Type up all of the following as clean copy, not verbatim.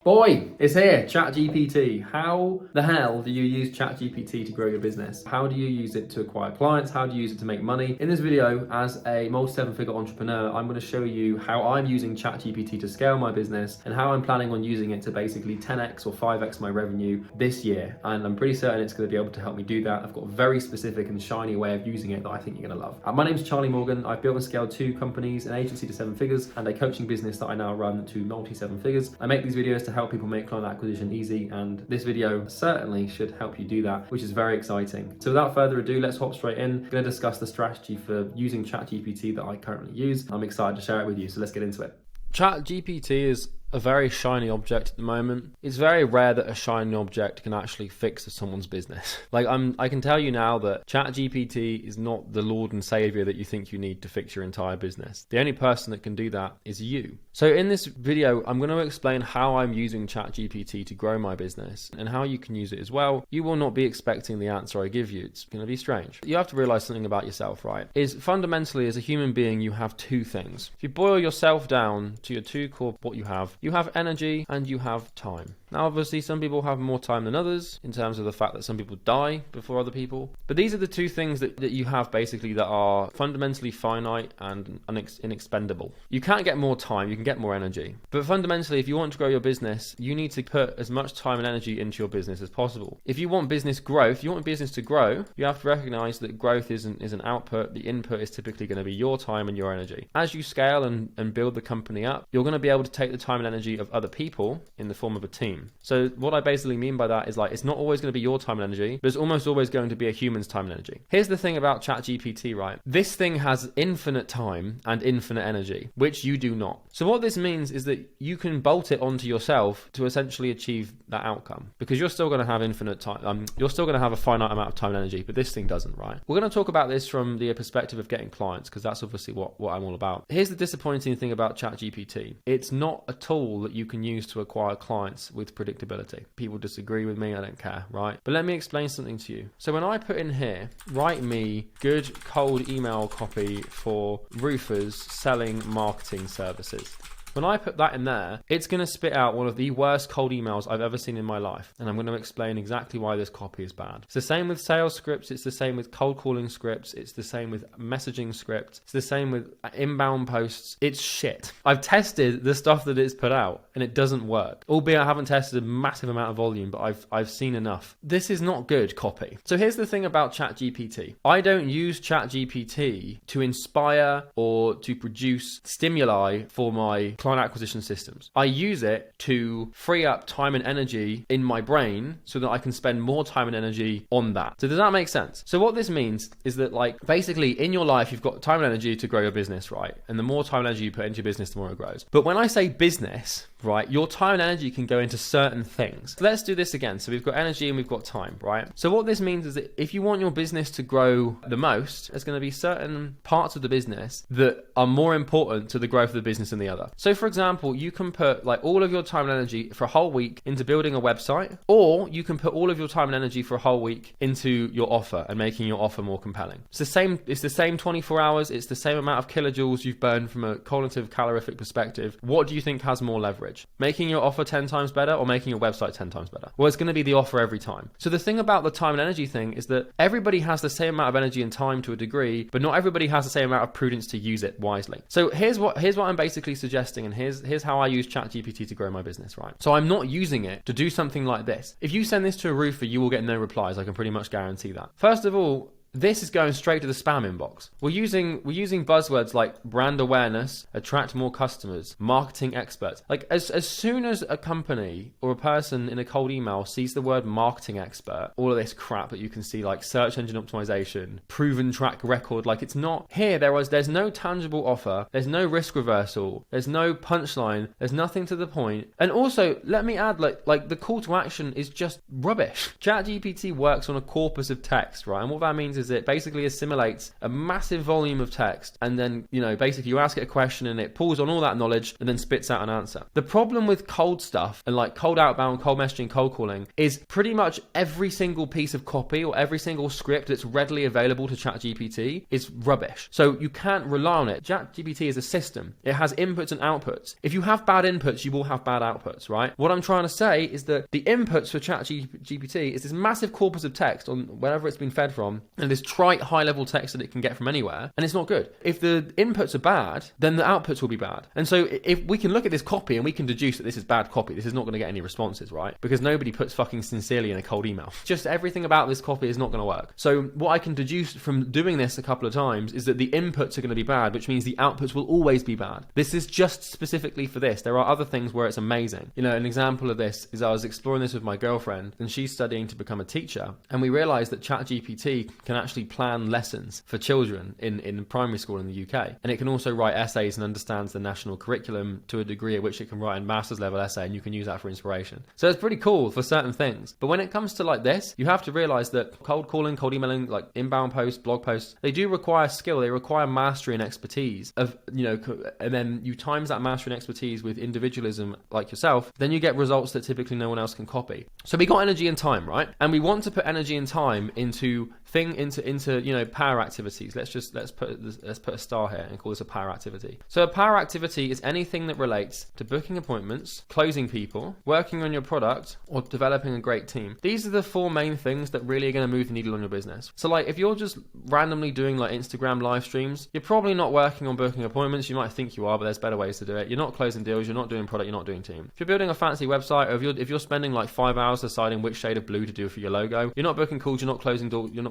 Boy, it's here, ChatGPT. How the hell do you use ChatGPT to grow your business? How do you use it to acquire clients? How do you use it to make money? In this video, as a multi-seven-figure entrepreneur, I'm going to show you how I'm using ChatGPT to scale my business and how I'm planning on using it to basically 10x or 5x my revenue this year. And I'm pretty certain it's going to be able to help me do that. I've got a very specific and shiny way of using it that I think you're going to love. My name's Charlie Morgan. I've built and scaled 2 companies, an agency to 7 figures and a coaching business that I now run to multi-7 figures. I make these videos to help people make client acquisition easy, and this video certainly should help you do that, which is very exciting. So without further ado, let's hop straight in. I'm going to discuss the strategy for using ChatGPT that I currently use. I'm excited to share it with you, so let's get into it. ChatGPT is a very shiny object at the moment. It's very rare that a shiny object can actually fix someone's business. I can tell you now that ChatGPT is not the Lord and Savior that you think you need to fix your entire business. The only person that can do that is you. So in this video, I'm going to explain how I'm using ChatGPT to grow my business and how you can use it as well. You will not be expecting the answer I give you. It's going to be strange. You have to realize something about yourself, right? Is fundamentally, as a human being, you have 2 things. If you boil yourself down to your 2 core, what you have energy and you have time. Now, obviously, some people have more time than others in terms of the fact that some people die before other people. But these are the 2 things that you have basically that are fundamentally finite and inexpendable. You can't get more time, you can get more energy. But fundamentally, if you want to grow your business, you need to put as much time and energy into your business as possible. If you want business growth, you want business to grow, you have to recognize that growth is an output. The input is typically going to be your time and your energy. As you scale and build the company up, you're going to be able to take the time and energy of other people in the form of a team. So what I basically mean by that is it's not always going to be your time and energy, but it's almost always going to be a human's time and energy. Here's the thing about ChatGPT, right? This thing has infinite time and infinite energy, which you do not. So what this means is that you can bolt it onto yourself to essentially achieve that outcome, because you're still going to have infinite time. You're still going to have a finite amount of time and energy, but this thing doesn't, right? We're going to talk about this from the perspective of getting clients, because that's obviously what I'm all about. Here's the disappointing thing about ChatGPT. It's not a tool that you can use to acquire clients with predictability. People disagree with me, I don't care, right? But let me explain something to you. So when I put in here, write me good cold email copy for roofers selling marketing services. When I put that in there, it's going to spit out one of the worst cold emails I've ever seen in my life. And I'm going to explain exactly why this copy is bad. It's the same with sales scripts. It's the same with cold calling scripts. It's the same with messaging scripts. It's the same with inbound posts. It's shit. I've tested the stuff that it's put out and it doesn't work. Albeit I haven't tested a massive amount of volume, but I've seen enough. This is not good copy. So here's the thing about ChatGPT. I don't use ChatGPT to inspire or to produce stimuli for my client acquisition systems. I use it to free up time and energy in my brain so that I can spend more time and energy on that. So does that make sense? So what this means is that basically in your life, you've got time and energy to grow your business, right? And the more time and energy you put into your business, the more it grows. But when I say business, right, your time and energy can go into certain things. So let's do this again. So we've got energy and we've got time, right? So what this means is that if you want your business to grow the most, there's going to be certain parts of the business that are more important to the growth of the business than the other. So for example, you can put all of your time and energy for a whole week into building a website, or you can put all of your time and energy for a whole week into your offer and making your offer more compelling. It's the same 24 hours. It's the same amount of kilojoules you've burned from a cognitive calorific perspective. What do you think has more leverage? Making your offer 10 times better or making your website 10 times better? Well, it's going to be the offer every time. So the thing about the time and energy thing is that everybody has the same amount of energy and time to a degree, but not everybody has the same amount of prudence to use it wisely. So here's what I'm basically suggesting, and here's how I use ChatGPT to grow my business, right? So I'm not using it to do something like this. If you send this to a roofer, you will get no replies. I can pretty much guarantee that. First of all, this is going straight to the spam inbox. We're using buzzwords like brand awareness, attract more customers, marketing experts. As soon as a company or a person in a cold email sees the word marketing expert, all of this crap that you can see search engine optimization, proven track record, it's not here. There's no tangible offer. There's no risk reversal. There's no punchline. There's nothing to the point. And also, let me add, the call to action is just rubbish. ChatGPT works on a corpus of text, right? And what that means is it basically assimilates a massive volume of text, and then, you know, basically you ask it a question and it pulls on all that knowledge and then spits out an answer. The problem with cold stuff and like cold outbound, cold messaging, cold calling is pretty much every single piece of copy or every single script that's readily available to ChatGPT is rubbish. So you can't rely on it. ChatGPT is a system. It has inputs and outputs. If you have bad inputs, you will have bad outputs, right? What I'm trying to say is that the inputs for ChatGPT is this massive corpus of text on wherever it's been fed from, and this trite high-level text that it can get from anywhere, and it's not good. If the inputs are bad, then the outputs will be bad. And so if we can look at this copy and we can deduce that this is bad copy, this is not going to get any responses, right? Because nobody puts fucking sincerely in a cold email. Just everything about this copy is not going to work. So what I can deduce from doing this a couple of times is that the inputs are going to be bad, which means the outputs will always be bad. This is just specifically for this. There are other things where it's amazing. You know, an example of this is I was exploring this with my girlfriend, and she's studying to become a teacher, and we realized that ChatGPT can actually plan lessons for children in primary school in the UK, and it can also write essays and understands the national curriculum to a degree at which it can write a master's level essay, and you can use that for inspiration. So it's pretty cool for certain things. But when it comes to like this, you have to realize that cold calling, cold emailing, like inbound posts, blog posts, they do require skill. They require mastery and expertise of, you know, and then you times that mastery and expertise with individualism like yourself, then you get results that typically no one else can copy. So we got energy and time, right? And we want to put energy and time into you know, power activities. Let's put a star here and call this a power activity. So a power activity is anything that relates to booking appointments, closing people, working on your product, or developing a great team. These are the four main things that really are going to move the needle on your business. So like if you're just randomly doing like Instagram live streams, you're probably not working on booking appointments. You might think you are, but there's better ways to do it. You're not closing deals, you're not doing product, you're not doing team. If you're building a fancy website, or if you're spending like 5 hours deciding which shade of blue to do for your logo, you're not booking calls, you're not closing deals, you're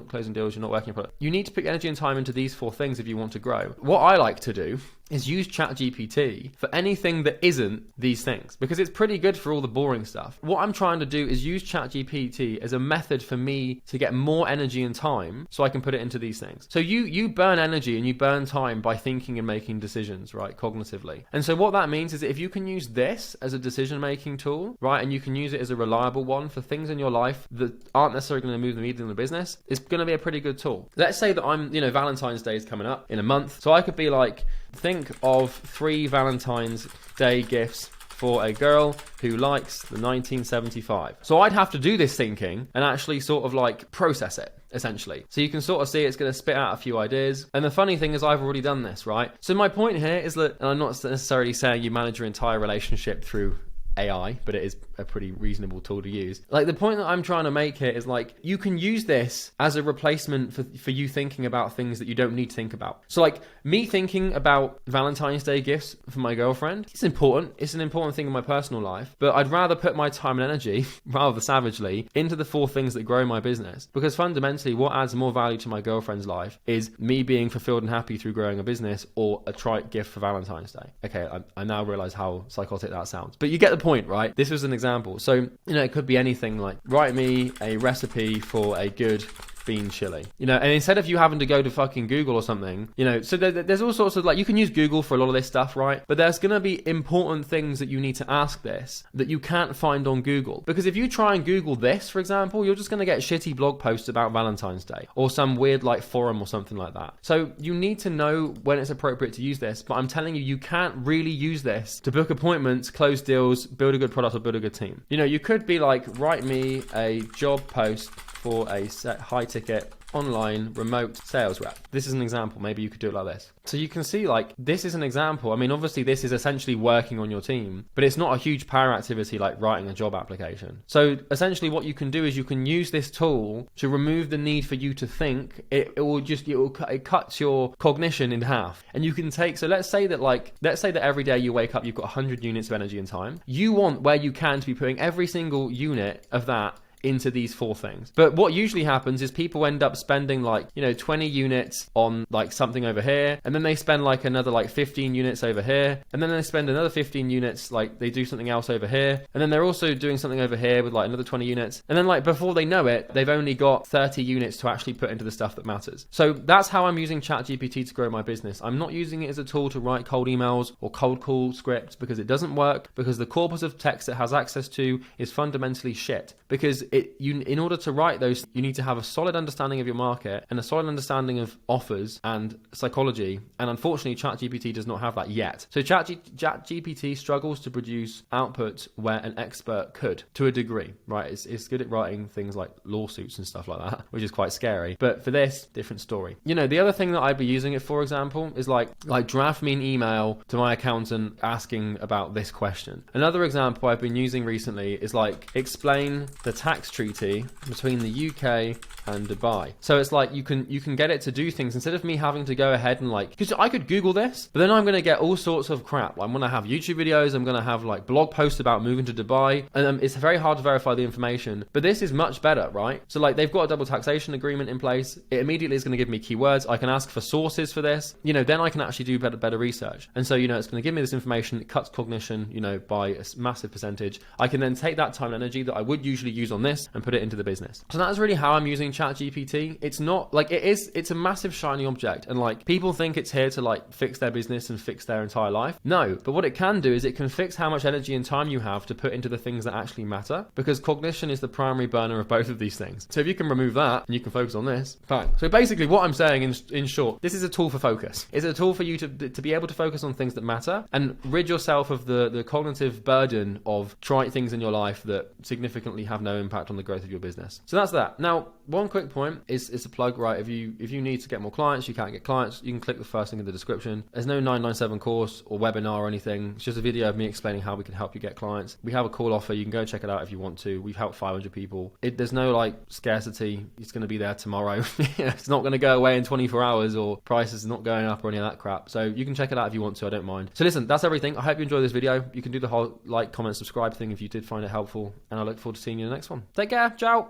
not working on product. You need to put energy and time into these four things if you want to grow. What I like to do is use ChatGPT for anything that isn't these things, because it's pretty good for all the boring stuff. What I'm trying to do is use ChatGPT as a method for me to get more energy and time so I can put it into these things. So you burn energy and you burn time by thinking and making decisions, right, cognitively. And so what that means is that if you can use this as a decision-making tool, right, and you can use it as a reliable one for things in your life that aren't necessarily going to move the needle in the business, it's going to be a pretty good tool. Let's say that I'm, you know, Valentine's Day is coming up in a month. So I could be like, think of 3 Valentine's Day gifts for a girl who likes the 1975. So I'd have to do this thinking and actually sort of like process it, essentially. So you can sort of see it's going to spit out a few ideas. And the funny thing is I've already done this, right? So my point here is that, and I'm not necessarily saying you manage your entire relationship through AI, but it is a pretty reasonable tool to use. Like the point that I'm trying to make here is like, you can use this as a replacement for you thinking about things that you don't need to think about. So like me thinking about Valentine's Day gifts for my girlfriend, it's important. It's an important thing in my personal life, but I'd rather put my time and energy, rather savagely, into the 4 things that grow my business. Because fundamentally, what adds more value to my girlfriend's life is me being fulfilled and happy through growing a business, or a trite gift for Valentine's Day. Okay, I now realize how psychotic that sounds, but you get the point, right? This was an example. So, you know, it could be anything like, write me a recipe for a good bean chili, you know, and instead of you having to go to fucking Google or something, you know, so there's all sorts of, like, you can use Google for a lot of this stuff, right? But there's going to be important things that you need to ask this that you can't find on Google. Because if you try and Google this, for example, you're just going to get shitty blog posts about Valentine's Day or some weird like forum or something like that. So you need to know when it's appropriate to use this, but I'm telling you, you can't really use this to book appointments, close deals, build a good product, or build a good team. You know, you could be like, write me a job post for a high ticket online remote sales rep. This is an example. Maybe you could do it like this. So you can see, like, this is an example. I mean, obviously this is essentially working on your team, but it's not a huge power activity like writing a job application. So essentially what you can do is you can use this tool to remove the need for you to think. It cuts your cognition in half. And you can take, so let's say that every day you wake up, you've got 100 units of energy and time. You want, where you can, to be putting every single unit of that into these 4 things. But what usually happens is people end up spending 20 units on like something over here, and then they spend like another like 15 units over here, and then they spend another 15 units, like they do something else over here, and then they're also doing something over here with like another 20 units, and then like before they know it, they've only got 30 units to actually put into the stuff that matters. So that's how I'm using ChatGPT to grow my business. I'm not using it as a tool to write cold emails or cold call scripts, because it doesn't work, because the corpus of text it has access to is fundamentally shit. Because in order to write those, you need to have a solid understanding of your market and a solid understanding of offers and psychology. And unfortunately, ChatGPT does not have that yet. So ChatGPT struggles to produce output where an expert could, to a degree, right? It's good at writing things like lawsuits and stuff like that, which is quite scary. But for this, different story. You know, the other thing that I'd be using it for example is like draft me an email to my accountant asking about this question. Another example I've been using recently is like explain the tax treaty between the UK and Dubai. So it's like you can get it to do things instead of me having to go ahead and like, because I could Google this, but then I'm going to get all sorts of crap. I'm going to have YouTube videos, I'm going to have like blog posts about moving to Dubai, and it's very hard to verify the information. But this is much better, right? So like they've got a double taxation agreement in place. It immediately is going to give me keywords. I can ask for sources for this. You know, then I can actually do better research. And so, you know, it's going to give me this information. It cuts cognition, you know, by a massive percentage. I can then take that time and energy that I would usually use on this and put it into the business. So that's really how I'm using ChatGPT. It's not like it's a massive shiny object, and like people think it's here to like fix their business and fix their entire life. No, but what it can do is it can fix how much energy and time you have to put into the things that actually matter, because cognition is the primary burner of both of these things. So if you can remove that and you can focus on this, fine. So basically what I'm saying in short, this is a tool for focus. It's a tool for you to be able to focus on things that matter and rid yourself of the cognitive burden of trying things in your life that significantly have no impact on the growth of your business. So that's that. Now, one quick point is a plug, right? If you need to get more clients, you can't get clients, you can click the first link in the description. There's no 997 course or webinar or anything. It's just a video of me explaining how we can help you get clients. We have a call offer. You can go check it out if you want to. We've helped 500 people. There's no like scarcity. It's going to be there tomorrow. It's not going to go away in 24 hours, or prices not going up or any of that crap. So you can check it out if you want to. I don't mind. So listen, that's everything. I hope you enjoyed this video. You can do the whole like, comment, subscribe thing if you did find it helpful. And I look forward to seeing you in the next one. Take care. Ciao.